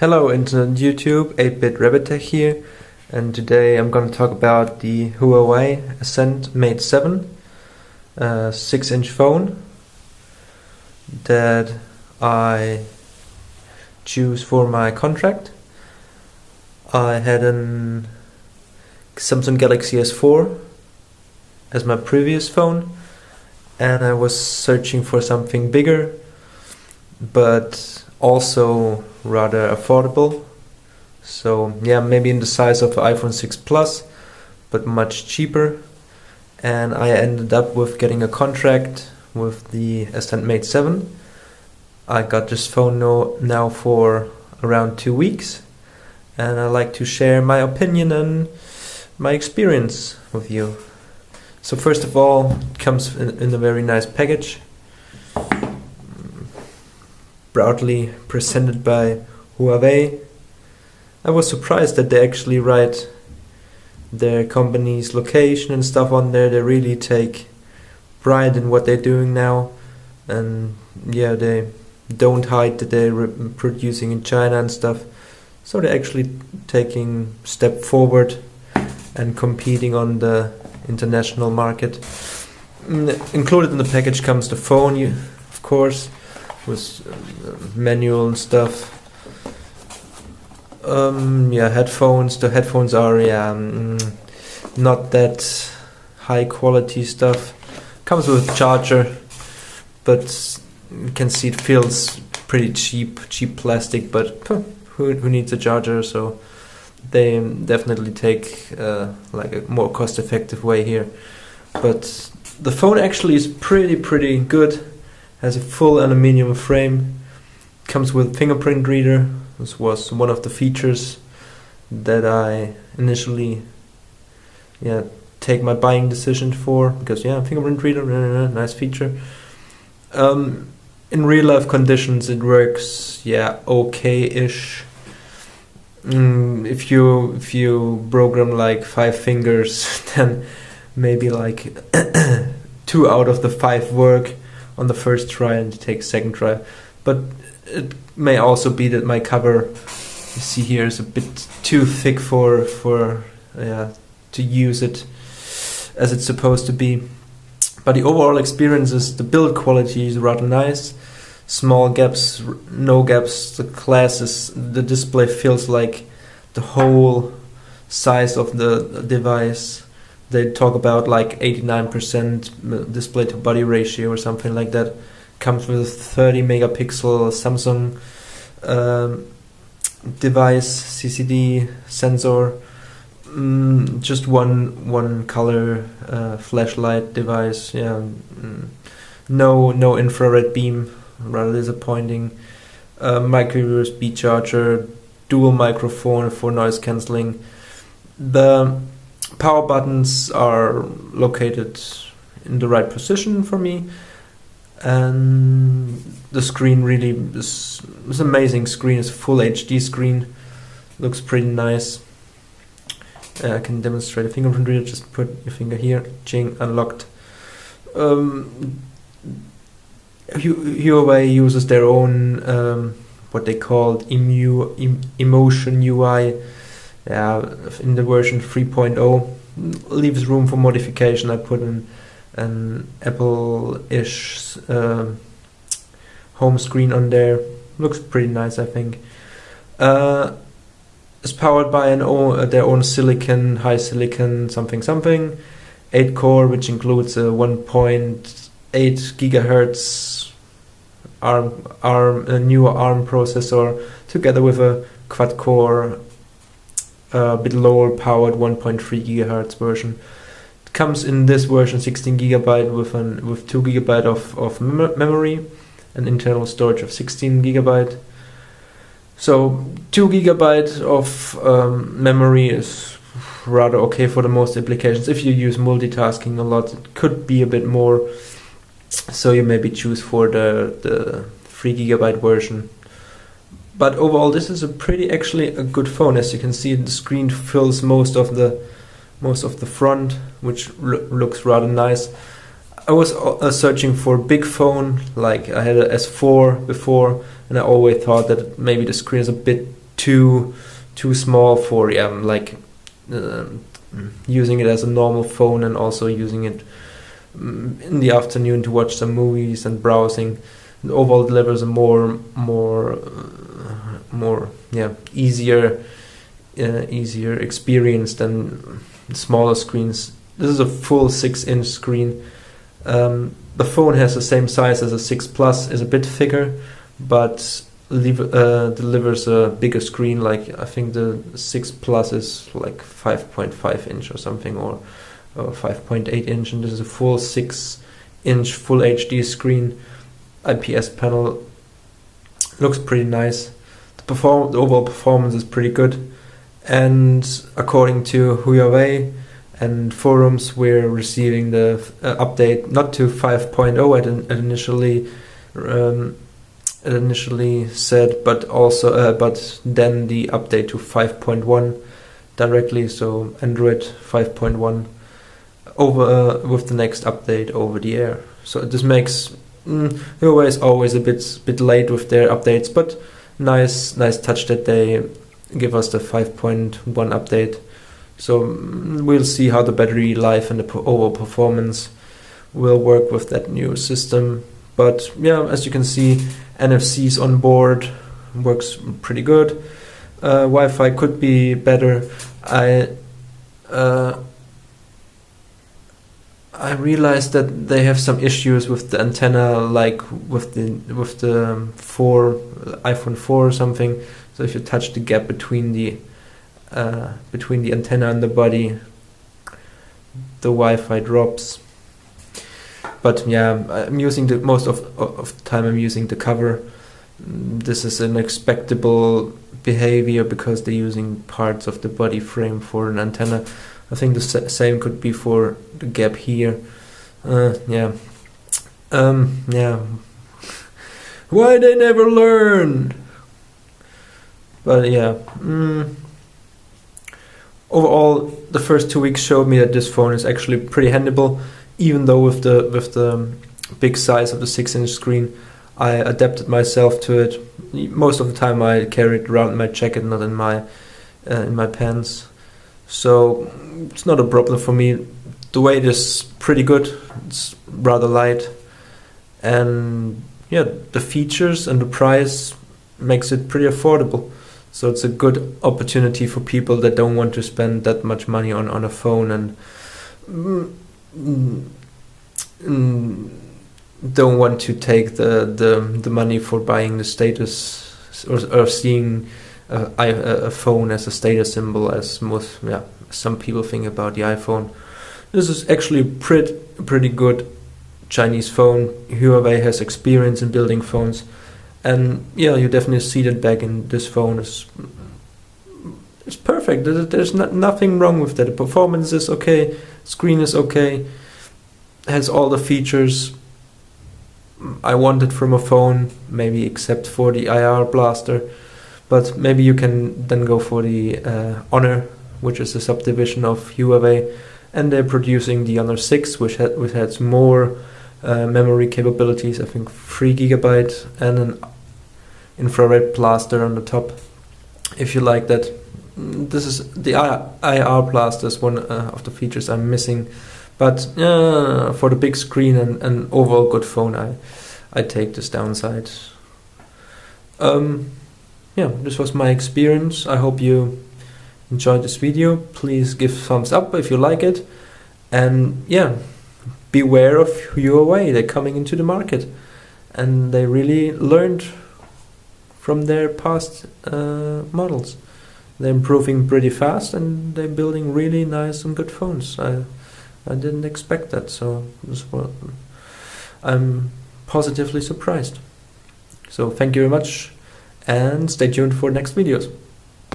Hello Internet YouTube, 8-bit Rabbit Tech here, and today I'm going to talk about the Huawei Ascend Mate 7 6-inch phone that I choose for my contract. I had an Samsung Galaxy S4 as my previous phone, and I was searching for something bigger but also rather affordable. So yeah, maybe in the size of the iPhone 6 Plus, but much cheaper. And I ended up with getting a contract with the Ascend Mate 7. I got this phone now for around 2 weeks, and I like to share my opinion and my experience with you. So first of all, it comes in a very nice package, proudly presented by Huawei. I was surprised that they actually write their company's location and stuff on there. They really take pride in what they're doing now, and yeah, they don't hide that they're producing in China and stuff. So they're actually taking a step forward and competing on the international market. Included in the package comes the phone, of course, with manual and stuff. Headphones. The headphones are not that high quality stuff. Comes with a charger, but you can see it feels pretty cheap plastic. But who needs a charger? So they definitely take like a more cost-effective way here. But the phone actually is pretty good. Has a full aluminium frame. Comes with fingerprint reader. This was one of the features that I initially take my buying decision for, because fingerprint reader, nice feature. In real life conditions it works okay-ish. If you program like 5 fingers, then maybe like 2 out of the 5 work on the first try and take second try. But it may also be that my cover, you see here, is a bit too thick for to use it as it's supposed to be. But the overall experience is, the build quality is rather nice. Small gaps, no gaps. The display feels like the whole size of the device. They talk about like 89% display to body ratio or something like that. Comes with a 30 megapixel Samsung device, CCD sensor, just one color flashlight device. No infrared beam, rather disappointing. Micro USB charger, dual microphone for noise cancelling. The power buttons are located in the right position for me, and the screen really is amazing screen. It's a full HD screen, looks pretty nice. I can demonstrate a fingerprint reader. Just put your finger here, ching, unlocked. Huawei uses their own what they called Emotion UI in the version 3.0. Leaves room for modification. I put in an Apple-ish home screen on there. Looks pretty nice, I think. It's powered by their own silicon, high silicon something 8-core, which includes a 1.8 gigahertz newer ARM processor, together with a quad-core, a bit lower powered 1.3 gigahertz version. It comes in this version 16 gigabyte with 2 gigabyte of memory and internal storage of 16 gigabyte. So 2 gigabyte of memory is rather okay for the most applications. If you use multitasking a lot, it could be a bit more. So you maybe choose for the 3 gigabyte version. But overall, this is actually a good phone. As you can see, the screen fills most of the front, which looks rather nice. I was searching for a big phone, like I had a S4 before, and I always thought that maybe the screen is a bit too small for like using it as a normal phone and also using it in the afternoon to watch some movies and browsing. It overall delivers a more easier experience than smaller screens. This is a full 6-inch screen. The phone has the same size as a 6 Plus, is a bit thicker, but delivers a bigger screen. Like I think the 6 Plus is like 5.5 inch or something, or 5.8 inch, and this is a full 6-inch full HD screen. IPS panel looks pretty nice. The overall performance is pretty good, and according to Huawei and forums, we're receiving the update not to 5.0 it initially said, but also but then the update to 5.1 directly. So Android 5.1 over with the next update over the air. So this makes Huawei is always a bit late with their updates, but nice touch that they give us the 5.1 update. So we'll see how the battery life and the overall performance will work with that new system. But yeah, as you can see, NFC's on board, works pretty good. Wi-Fi could be better. I realized that they have some issues with the antenna, like with the iPhone 4 or something. So if you touch the gap between the antenna and the body, the Wi-Fi drops. But yeah, I'm using most of the time I'm using the cover. This is an expectable behavior because they're using parts of the body frame for an antenna. I think the same could be for the gap here. Yeah. Why they never learn? But yeah. Overall, the first 2 weeks showed me that this phone is actually pretty handleable. Even though with the big size of the 6-inch screen, I adapted myself to it. Most of the time, I carry it around in my jacket, not in my pants. So it's not a problem for me. The weight is pretty good. It's rather light, and yeah, the features and the price makes it pretty affordable. So it's a good opportunity for people that don't want to spend that much money on a phone and don't want to take the money for buying the status or seeing a phone as a status symbol, as some people think about the iPhone. This is actually pretty good Chinese phone. Huawei has experience in building phones, and yeah, you definitely see that back in this phone. It's perfect. There's nothing wrong with that. The performance is okay, screen is okay, has all the features I wanted from a phone, maybe except for the IR blaster. But maybe you can then go for the Honor, which is a subdivision of Huawei, and they're producing the Honor 6, which has more memory capabilities. I think 3 GB and an infrared blaster on the top. If you like that, this is the IR blaster is one of the features I'm missing. But for the big screen and overall good phone, I take this downside. Yeah, this was my experience. I hope you enjoyed this video. Please give thumbs up if you like it. And yeah, beware of Huawei. They're coming into the market. And they really learned from their past models. They're improving pretty fast and they're building really nice and good phones. I didn't expect that, so I'm positively surprised. So thank you very much, and stay tuned for next videos.